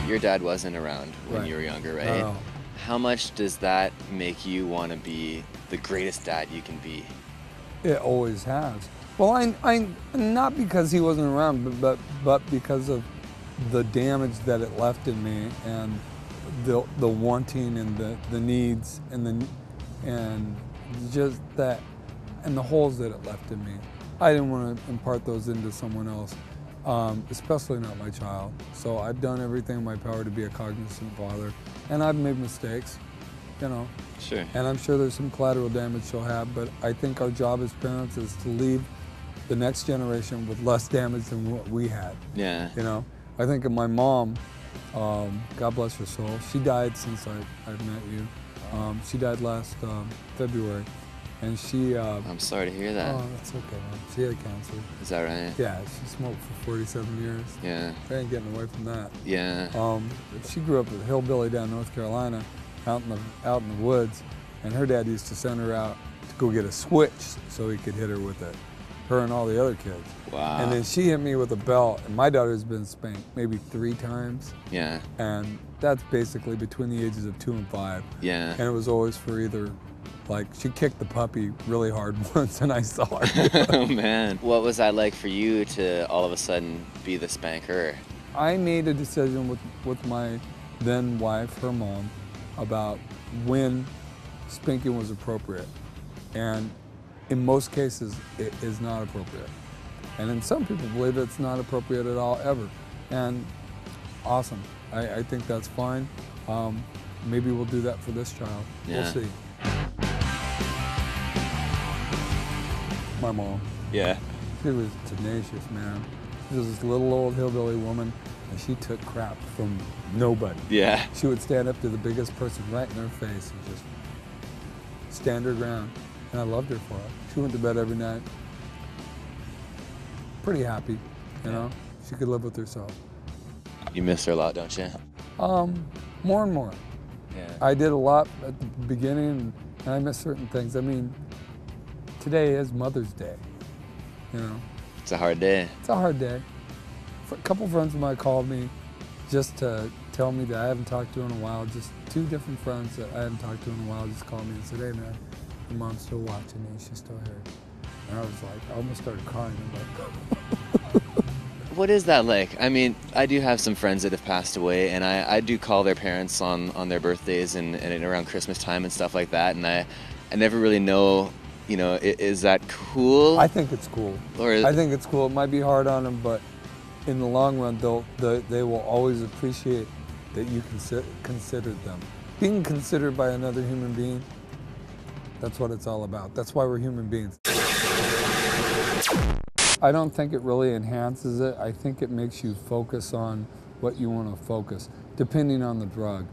your dad wasn't around when you were younger, right? No. How much does that make you want to be the greatest dad you can be? It always has. Well, I not because he wasn't around, but because of the damage that it left in me, and the wanting and the needs and just that, and the holes that it left in me. I didn't want to impart those into someone else, especially not my child. So I've done everything in my power to be a cognizant father, and I've made mistakes, you know. Sure. And I'm sure there's some collateral damage she'll have, but I think our job as parents is to leave the next generation with less damage than what we had. Yeah. You know, I think of my mom, God bless her soul. She died since I've met you. She died last February, and she. I'm sorry to hear that. Oh, that's okay, man. She had cancer. Is that right? Yeah, she smoked for 47 years. Yeah. I ain't getting away from that. Yeah. She grew up with a hillbilly down in North Carolina, out in the woods, and her dad used to send her out to go get a switch so he could hit her with it. Her and all the other kids. Wow. And then she hit me with a belt, and my daughter's been spanked maybe 3 times. Yeah. And that's basically between the ages of 2 and 5. Yeah. And it was always for either, like, she kicked the puppy really hard once, and I saw her. Oh man. What was that like for you to all of a sudden be the spanker? I made a decision with my then wife, her mom, about when spanking was appropriate. And in most cases, it is not appropriate. And then some people believe it's not appropriate at all, ever. And awesome. I think that's fine. Maybe we'll do that for this child. Yeah. We'll see. My mom. Yeah. She was tenacious, man. She was this little old hillbilly woman, and she took crap from nobody. Yeah. She would stand up to the biggest person right in her face and just stand her ground. And I loved her for it. She went to bed every night pretty happy, you know? She could live with herself. You miss her a lot, don't you? More and more. Yeah. I did a lot at the beginning, and I miss certain things. I mean, today is Mother's Day, you know? It's a hard day. It's a hard day. A couple friends of mine called me just to tell me that I haven't talked to in a while. Just 2 different friends that I haven't talked to in a while just called me and said, hey man, your mom's still watching me, she's still here. And I was like, I almost started crying. I'm like, What is that like? I mean, I do have some friends that have passed away, and I do call their parents on their birthdays and around Christmas time and stuff like that, and I never really know, you know, is that cool? I think it's cool. I think it's cool. It might be hard on them, but in the long run, they will always appreciate that you considered them. Being considered by another human being, that's what it's all about. That's why we're human beings. I don't think it really enhances it. I think it makes you focus on what you want to focus, depending on the drug.